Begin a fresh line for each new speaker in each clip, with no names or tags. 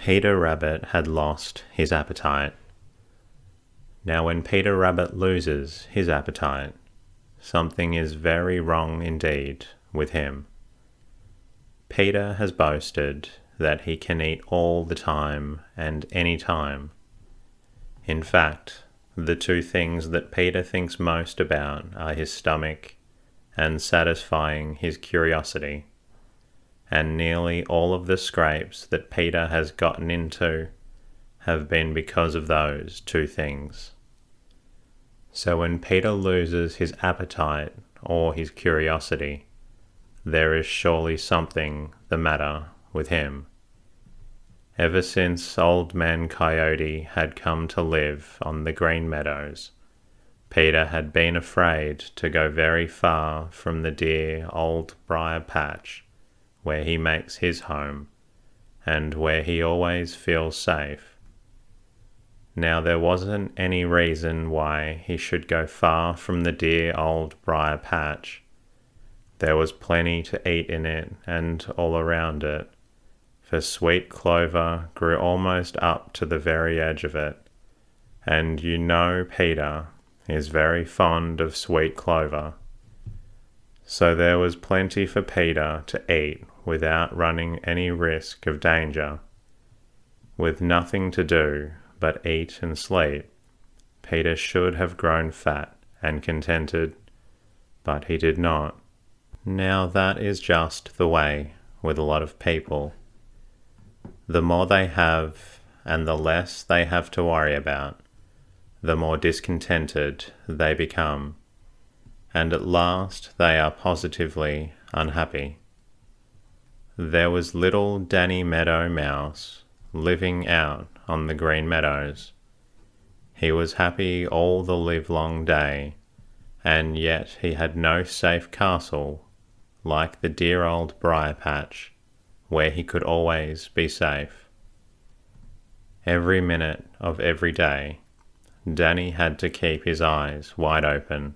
Peter Rabbit had lost his appetite. Now when Peter Rabbit loses his appetite, something is very wrong indeed with him. Peter has boasted that he can eat all the time and any time. In fact, the two things that Peter thinks most about are his stomach and satisfying his curiosity. And nearly all of the scrapes that Peter has gotten into have been because of those two things. So when Peter loses his appetite or his curiosity, there is surely something the matter with him. Ever since Old Man Coyote had come to live on the green meadows, Peter had been afraid to go very far from the dear old briar patch where he makes his home, and where he always feels safe. Now there wasn't any reason why he should go far from the dear old briar patch. There was plenty to eat in it and all around it, for sweet clover grew almost up to the very edge of it, and you know Peter is very fond of sweet clover. So there was plenty for Peter to eat without running any risk of danger. With nothing to do but eat and sleep, Peter should have grown fat and contented, but he did not. Now that is just the way with a lot of people. The more they have and the less they have to worry about, the more discontented they become, and at last they are positively unhappy. There was little Danny Meadow Mouse living out on the green meadows. He was happy all the livelong day, and yet he had no safe castle like the dear old briar patch, where he could always be safe. Every minute of every day, Danny had to keep his eyes wide open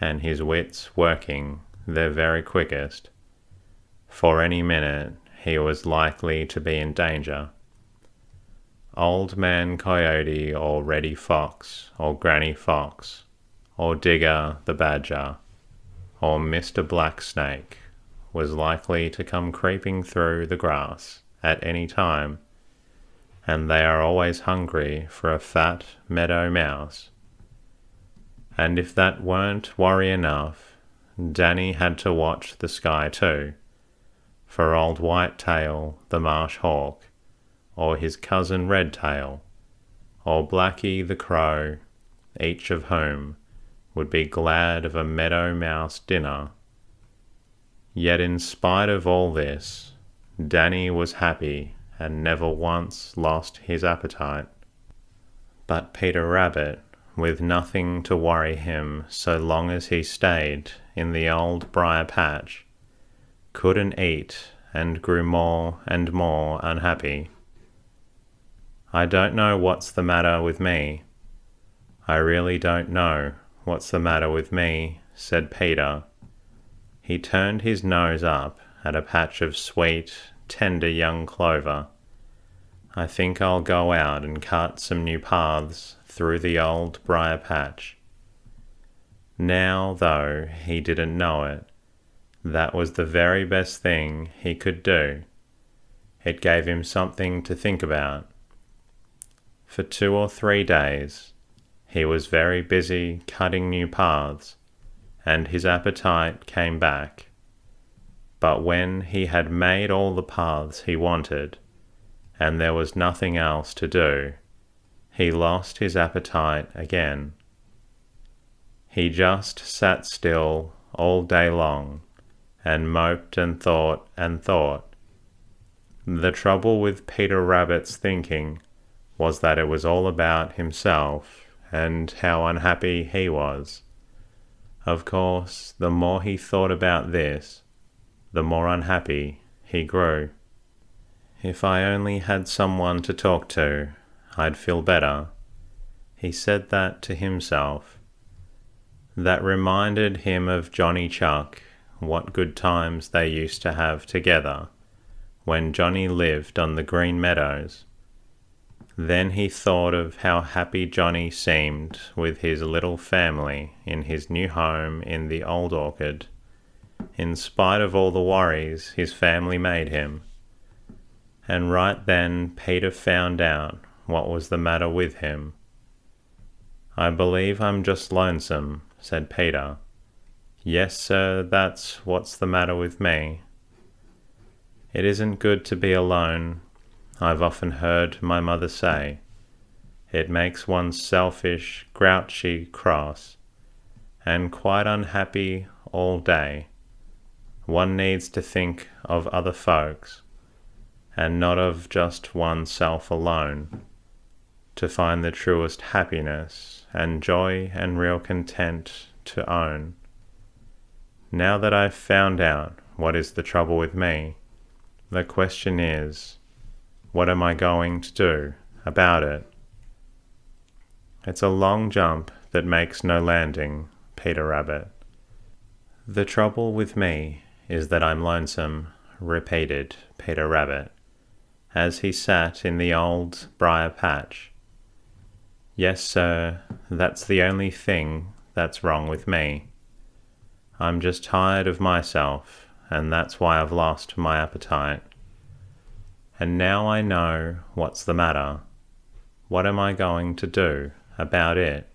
and his wits working their very quickest, for any minute he was likely to be in danger. Old Man Coyote or Reddy Fox or Granny Fox or Digger the Badger or Mr. Blacksnake was likely to come creeping through the grass at any time, and they are always hungry for a fat meadow mouse. And if that weren't worry enough, Danny had to watch the sky too, for old Whitetail the marsh hawk, or his cousin Redtail, or Blacky the crow, each of whom would be glad of a meadow mouse dinner. Yet in spite of all this, Danny was happy and never once lost his appetite. But Peter Rabbit, with nothing to worry him so long as he stayed in the old briar patch, couldn't eat and grew more and more unhappy. I don't know what's the matter with me. I really don't know what's the matter with me, said Peter. He turned his nose up at a patch of sweet, tender young clover. I think I'll go out and cut some new paths through the old briar patch. Now, though he didn't know it, that was the very best thing he could do. It gave him something to think about. For 2 or 3 days, he was very busy cutting new paths, and his appetite came back. But when he had made all the paths he wanted, and there was nothing else to do, he lost his appetite again. He just sat still all day long, and moped and thought and thought. The trouble with Peter Rabbit's thinking was that it was all about himself and how unhappy he was. Of course, the more he thought about this, the more unhappy he grew. If I only had someone to talk to, I'd feel better. He said that to himself. That reminded him of Johnny Chuck, what good times they used to have together when Johnny lived on the green meadows. Then he thought of how happy Johnny seemed with his little family in his new home in the old orchard, in spite of all the worries his family made him. And right then Peter found out what was the matter with him. "I believe I'm just lonesome," said Peter. "Yes, sir, that's what's the matter with me. It isn't good to be alone, I've often heard my mother say. It makes one selfish, grouchy, cross, and quite unhappy all day. One needs to think of other folks, and not of just oneself alone, to find the truest happiness and joy and real content to own. Now that I've found out what is the trouble with me, the question is, what am I going to do about it?" It's a long jump that makes no landing, Peter Rabbit. "The trouble with me is that I'm lonesome," repeated Peter Rabbit, as he sat in the old briar patch. "Yes, sir, that's the only thing that's wrong with me. I'm just tired of myself, and that's why I've lost my appetite. And now I know what's the matter. What am I going to do about it?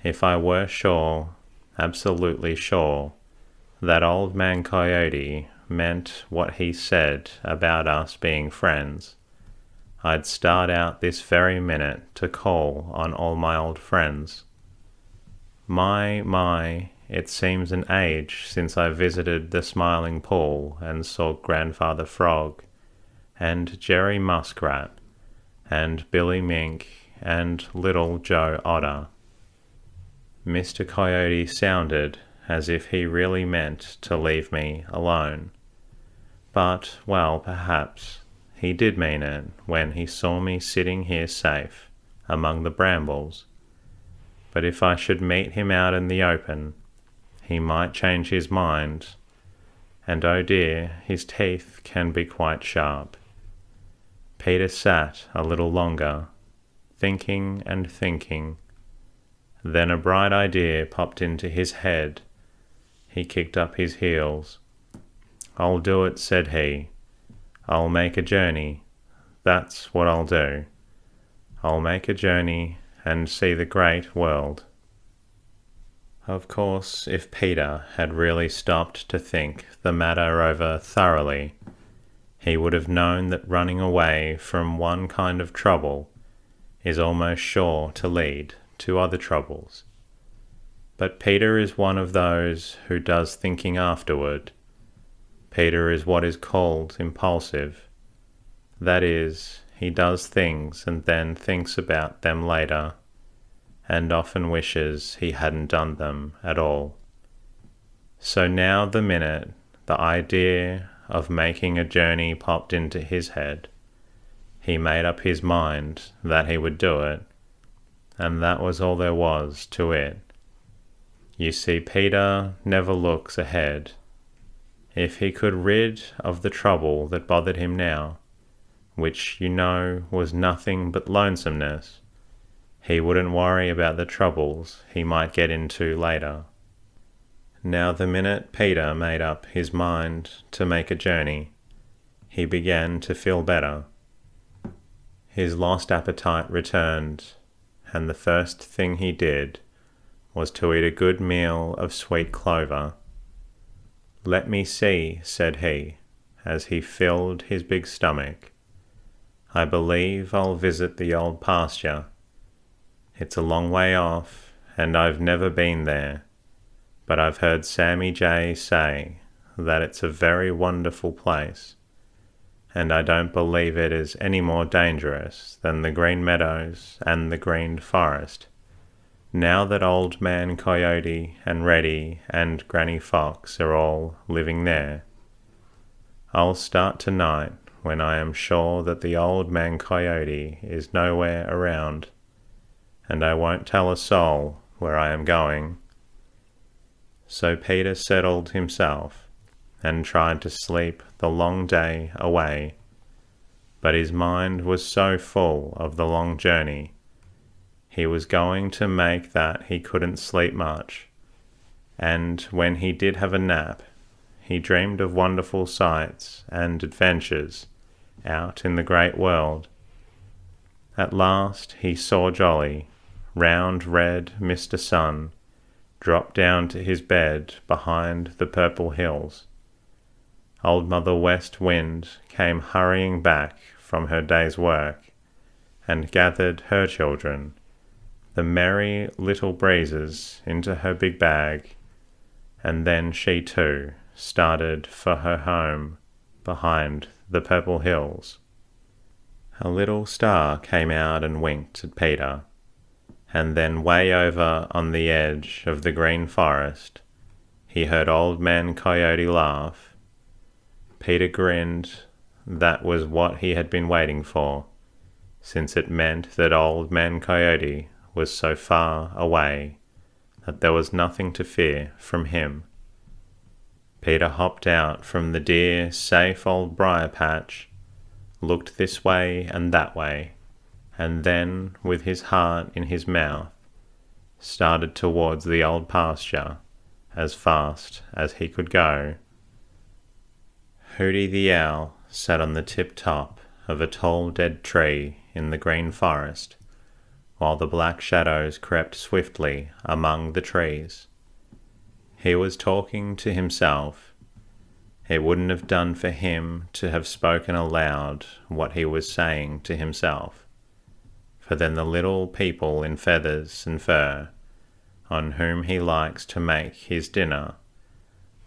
If I were sure, absolutely sure, that Old Man Coyote meant what he said about us being friends, I'd start out this very minute to call on all my old friends. My, it seems an age since I visited the Smiling Pool and saw Grandfather Frog, and Jerry Muskrat, and Billy Mink, and Little Joe Otter." Mr. Coyote sounded as if he really meant to leave me alone. But, well, perhaps he did mean it when he saw me sitting here safe among the brambles. But if I should meet him out in the open, he might change his mind, and oh dear, his teeth can be quite sharp. Peter sat a little longer, thinking and thinking. Then a bright idea popped into his head. He kicked up his heels. "I'll do it," said he. "I'll make a journey. That's what I'll do. I'll make a journey and see the great world." Of course, if Peter had really stopped to think the matter over thoroughly, he would have known that running away from one kind of trouble is almost sure to lead to other troubles. But Peter is one of those who does thinking afterward. Peter is what is called impulsive. That is, he does things and then thinks about them later, and often wishes he hadn't done them at all. So now the minute the idea of making a journey popped into his head, he made up his mind that he would do it, and that was all there was to it. You see, Peter never looks ahead. If he could rid of the trouble that bothered him now, which you know was nothing but lonesomeness, he wouldn't worry about the troubles he might get into later. Now the minute Peter made up his mind to make a journey, he began to feel better. His lost appetite returned, and the first thing he did was to eat a good meal of sweet clover. "Let me see," said he, as he filled his big stomach. "I believe I'll visit the old pasture. It's a long way off, and I've never been there, but I've heard Sammy Jay say that it's a very wonderful place, and I don't believe it is any more dangerous than the green meadows and the green forest, now that Old Man Coyote and Reddy and Granny Fox are all living there. I'll start tonight when I am sure that the Old Man Coyote is nowhere around, and I won't tell a soul where I am going." So Peter settled himself and tried to sleep the long day away. but his mind was so full of the long journey. He was going to make that he couldn't sleep much, and when he did have a nap, he dreamed of wonderful sights and adventures out in the great world. At last he saw jolly, round red Mr. Sun drop down to his bed behind the purple hills. Old Mother West Wind came hurrying back from her day's work, and gathered her children, the merry little breezes, into her big bag, and then she too started for her home behind the purple hills. A little star came out and winked at Peter, and then way over on the edge of the green forest he heard Old Man Coyote laugh. Peter grinned. That was what he had been waiting for, since it meant that Old Man Coyote was so far away that there was nothing to fear from him. Peter hopped out from the dear, safe old briar patch, looked this way and that way, and then, with his heart in his mouth, started towards the old pasture as fast as he could go. Hooty the Owl sat on the tip-top of a tall dead tree in the green forest, while the black shadows crept swiftly among the trees. He was talking to himself. It wouldn't have done for him to have spoken aloud what he was saying to himself, for then the little people in feathers and fur, on whom he likes to make his dinner,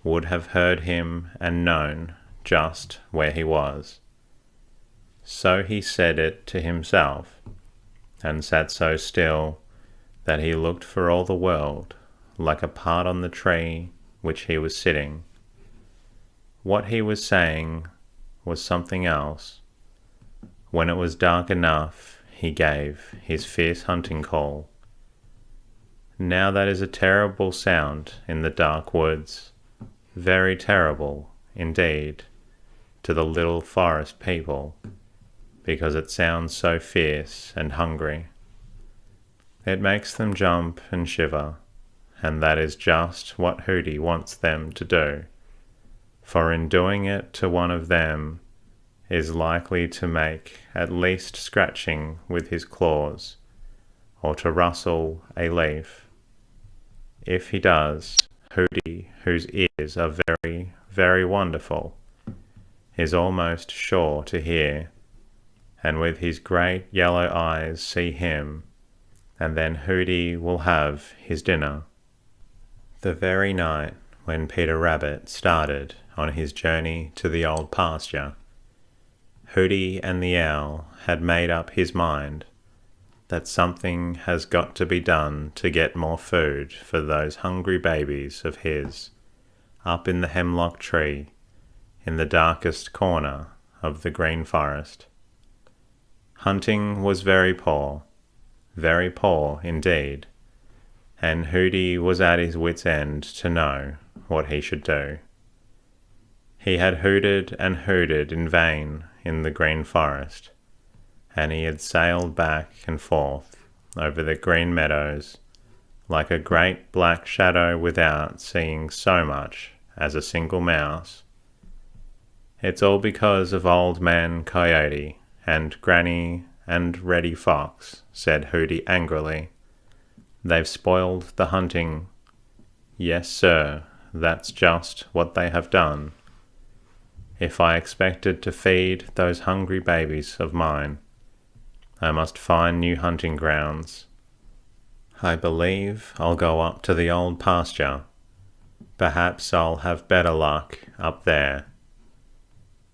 would have heard him and known just where he was. So he said it to himself, and sat so still that he looked for all the world like a part on the tree which he was sitting. What he was saying was something else. When it was dark enough, he gave his fierce hunting call. Now that is a terrible sound in the dark woods, very terrible indeed to the little forest people, because it sounds so fierce and hungry. It makes them jump and shiver, and that is just what Hooty wants them to do, for in doing it to one of them is likely to make at least scratching with his claws, or to rustle a leaf. If he does, Hooty, whose ears are very, very wonderful, is almost sure to hear, and with his great yellow eyes see him, and then Hooty will have his dinner. The very night when Peter Rabbit started on his journey to the old pasture, Hooty and the Owl had made up his mind that something has got to be done to get more food for those hungry babies of his up in the hemlock tree in the darkest corner of the green forest. Hunting was very poor indeed, and Hooty was at his wit's end to know what he should do. He had hooted and hooted in vain in the green forest, and he had sailed back and forth over the green meadows like a great black shadow without seeing so much as a single mouse. It's all because of Old Man Coyote and Granny and Reddy Fox, said Hooty angrily. They've spoiled the hunting. Yes, sir, that's just what they have done. If I expected to feed those hungry babies of mine, I must find new hunting grounds. I believe I'll go up to the old pasture. Perhaps I'll have better luck up there.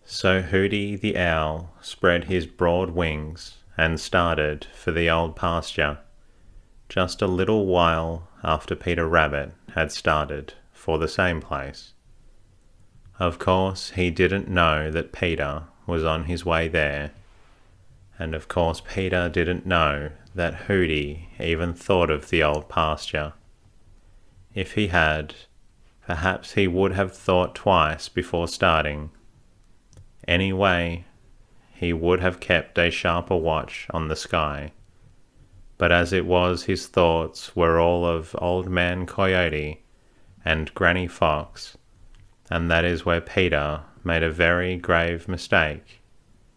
So Hooty the Owl spread his broad wings and started for the old pasture, just a little while after Peter Rabbit had started for the same place. Of course, he didn't know that Peter was on his way there, and of course Peter didn't know that Hooty even thought of the old pasture. If he had, perhaps he would have thought twice before starting. Anyway, he would have kept a sharper watch on the sky. But as it was, his thoughts were all of Old Man Coyote and Granny Fox, and that is where Peter made a very grave mistake,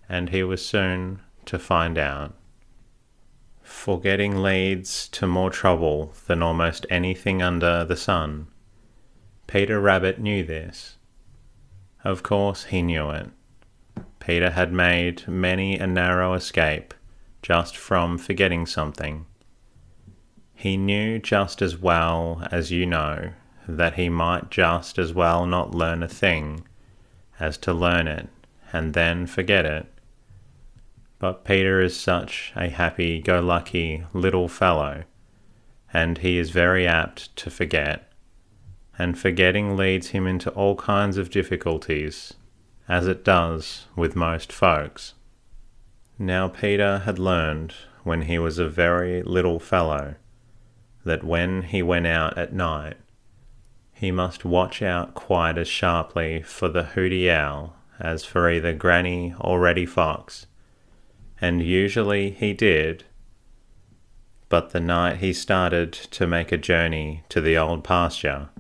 and he was soon to find out. Forgetting leads to more trouble than almost anything under the sun. Peter Rabbit knew this. Of course he knew it. Peter had made many a narrow escape just from forgetting something. He knew just as well as you know that he might just as well not learn a thing as to learn it and then forget it. But Peter is such a happy-go-lucky little fellow, and he is very apt to forget, and forgetting leads him into all kinds of difficulties, as it does with most folks. Now Peter had learned when he was a very little fellow that when he went out at night, he must watch out quite as sharply for the hooty owl as for either Granny or Reddy Fox, and usually he did. But the night he started to make a journey to the old pasture,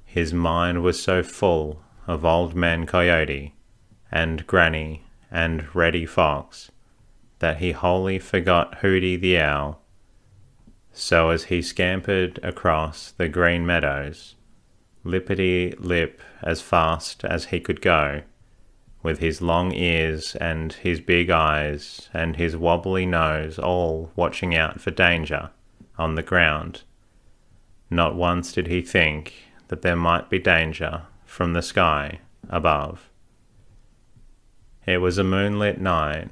his mind was so full of Old Man Coyote and Granny and Reddy Fox that he wholly forgot Hooty the Owl. So as he scampered across the green meadows, lippity-lip as fast as he could go, with his long ears and his big eyes and his wobbly nose all watching out for danger on the ground, not once did he think that there might be danger from the sky above. It was a moonlit night,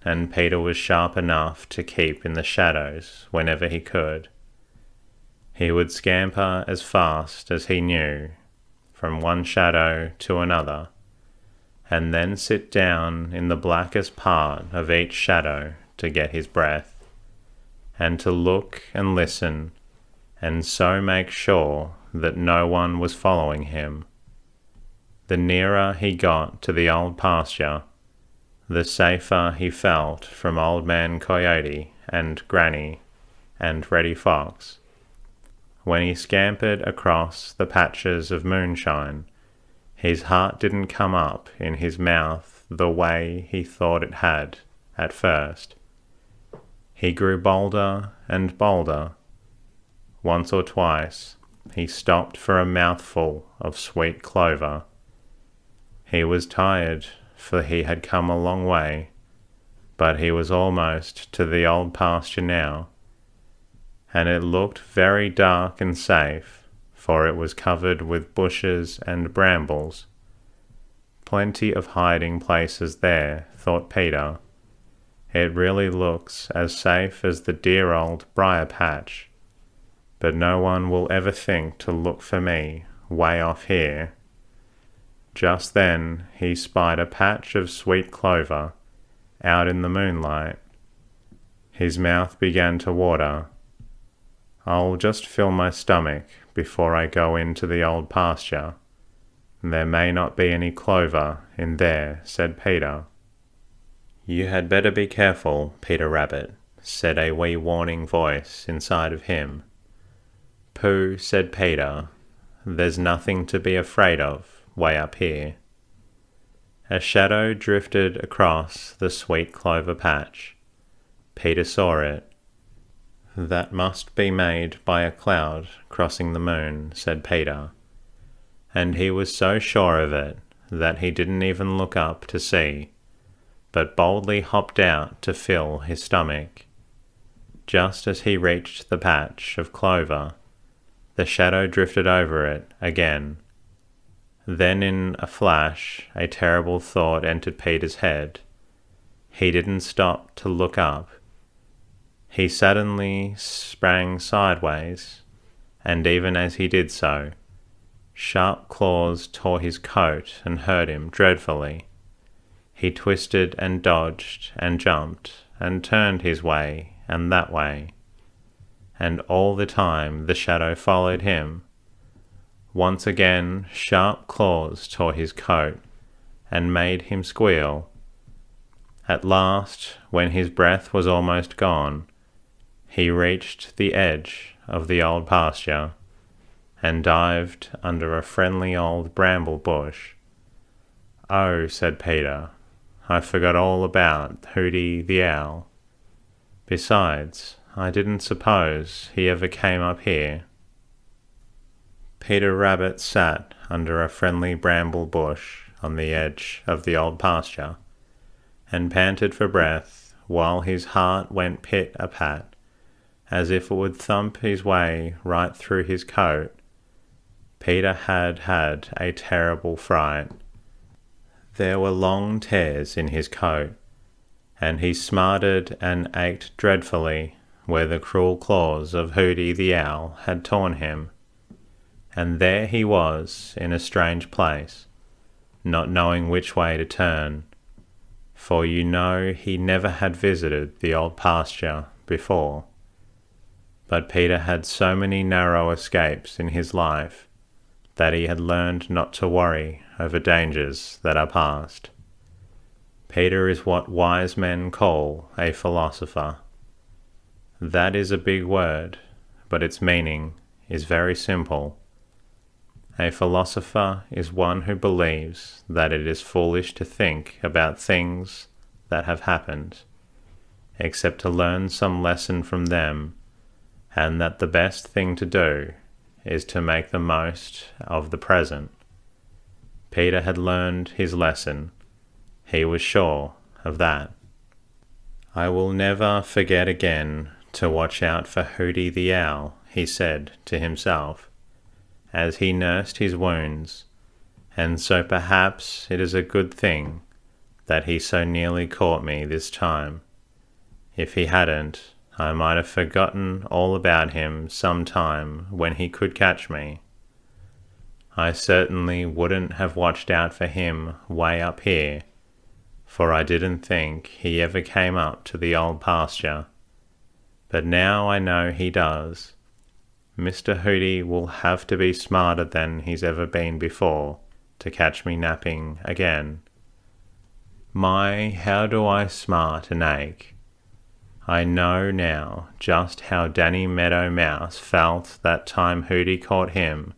and Peter was sharp enough to keep in the shadows whenever he could. He would scamper as fast as he knew from one shadow to another, and then sit down in the blackest part of each shadow to get his breath, and to look and listen, and so make sure that no one was following him. The nearer he got to the old pasture, the safer he felt from Old Man Coyote and Granny and Reddy Fox. When he scampered across the patches of moonshine, his heart didn't come up in his mouth the way he thought it had at first. He grew bolder and bolder. Once or twice he stopped for a mouthful of sweet clover. He was tired, for he had come a long way, but he was almost to the old pasture now, and it looked very dark and safe, for it was covered with bushes and brambles. Plenty of hiding places there, thought Peter. It really looks as safe as the dear old briar patch, but no one will ever think to look for me way off here. Just then he spied a patch of sweet clover out in the moonlight. His mouth began to water. I'll just fill my stomach before I go into the old pasture. There may not be any clover in there, said Peter. You had better be careful, Peter Rabbit, said a wee warning voice inside of him. Pooh, said Peter, there's nothing to be afraid of way up here. A shadow drifted across the sweet clover patch. Peter saw it. That must be made by a cloud crossing the moon, said Peter, and he was so sure of it that he didn't even look up to see, but boldly hopped out to fill his stomach. Just as he reached the patch of clover, the shadow drifted over it again. Then in a flash a terrible thought entered Peter's head. He didn't stop to look up. He suddenly sprang sideways, and even as he did so, sharp claws tore his coat and hurt him dreadfully. He twisted and dodged and jumped and turned his way and that way, and all the time the shadow followed him. Once again sharp claws tore his coat and made him squeal. At last, when his breath was almost gone, he reached the edge of the old pasture and dived under a friendly old bramble bush. "Oh," said Peter, "I forgot all about Hooty the Owl. Besides, I didn't suppose he ever came up here." Peter Rabbit sat under a friendly bramble bush on the edge of the old pasture and panted for breath while his heart went pit-a-pat, as if it would thump his way right through his coat. Peter had had a terrible fright. There were long tears in his coat, and he smarted and ached dreadfully where the cruel claws of Hooty the Owl had torn him. And there he was in a strange place, not knowing which way to turn, for you know he never had visited the old pasture before. But Peter had so many narrow escapes in his life that he had learned not to worry over dangers that are past. Peter is what wise men call a philosopher. That is a big word, but its meaning is very simple. A philosopher is one who believes that it is foolish to think about things that have happened, except to learn some lesson from them, and that the best thing to do is to make the most of the present. Peter had learned his lesson. He was sure of that. "I will never forget again to watch out for Hooty the Owl," he said to himself, as he nursed his wounds, "and so perhaps it is a good thing that he so nearly caught me this time. If he hadn't, I might have forgotten all about him some time when he could catch me. I certainly wouldn't have watched out for him way up here, for I didn't think he ever came up to the old pasture. But now I know he does. Mr. Hooty will have to be smarter than he's ever been before to catch me napping again. My, how do I smart and ache! I know now just how Danny Meadow Mouse felt that time Hooty caught him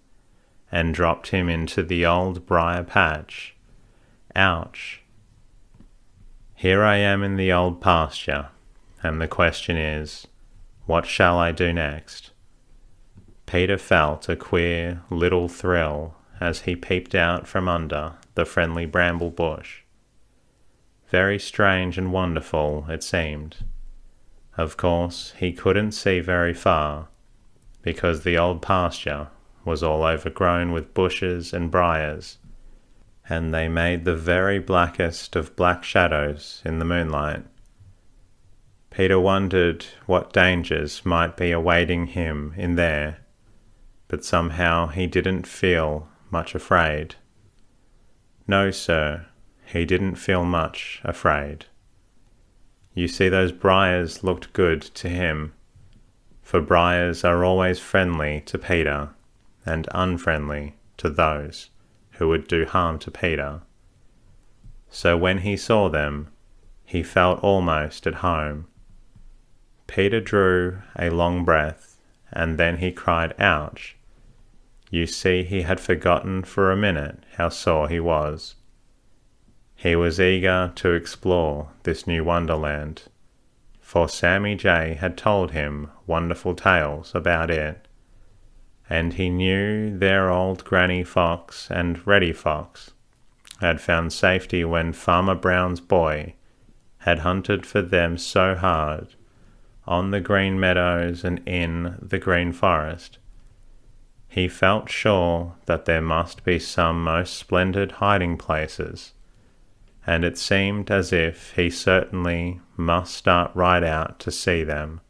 and dropped him into the old briar patch. Ouch! Here I am in the old pasture, and the question is, what shall I do next? Peter felt a queer little thrill as he peeped out from under the friendly bramble bush. Very strange and wonderful it seemed. Of course, he couldn't see very far, because the old pasture was all overgrown with bushes and briars, and they made the very blackest of black shadows in the moonlight. Peter wondered what dangers might be awaiting him in there, but somehow he didn't feel much afraid. No, sir, he didn't feel much afraid. You see, those briars looked good to him, for briars are always friendly to Peter and unfriendly to those who would do harm to Peter. So when he saw them, he felt almost at home. Peter drew a long breath, and then he cried, "Ouch!" You see, he had forgotten for a minute how sore he was. He was eager to explore this new wonderland, for Sammy Jay had told him wonderful tales about it, and he knew their old Granny Fox and Reddy Fox had found safety when Farmer Brown's boy had hunted for them so hard on the green meadows and in the green forest. He felt sure that there must be some most splendid hiding places, and it seemed as if he certainly must start right out to see them,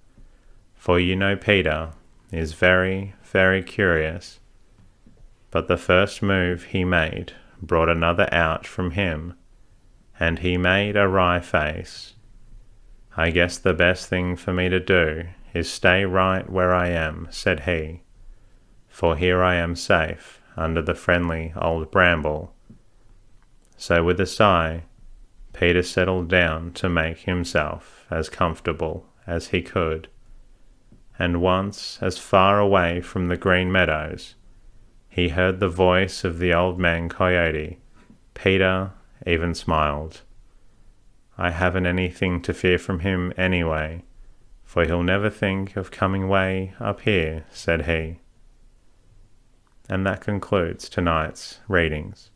for you know Peter is very, very curious. But the first move he made brought another ouch from him, and he made a wry face. "I guess the best thing for me to do is stay right where I am," said he, "for here I am safe under the friendly old bramble." So with a sigh, Peter settled down to make himself as comfortable as he could, and once, as far away from the green meadows, he heard the voice of the old man Coyote. Peter even smiled. "I haven't anything to fear from him anyway, for he'll never think of coming way up here," said he. And that concludes tonight's readings.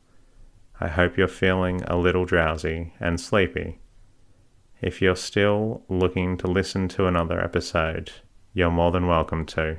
I hope you're feeling a little drowsy and sleepy. If you're still looking to listen to another episode, you're more than welcome to.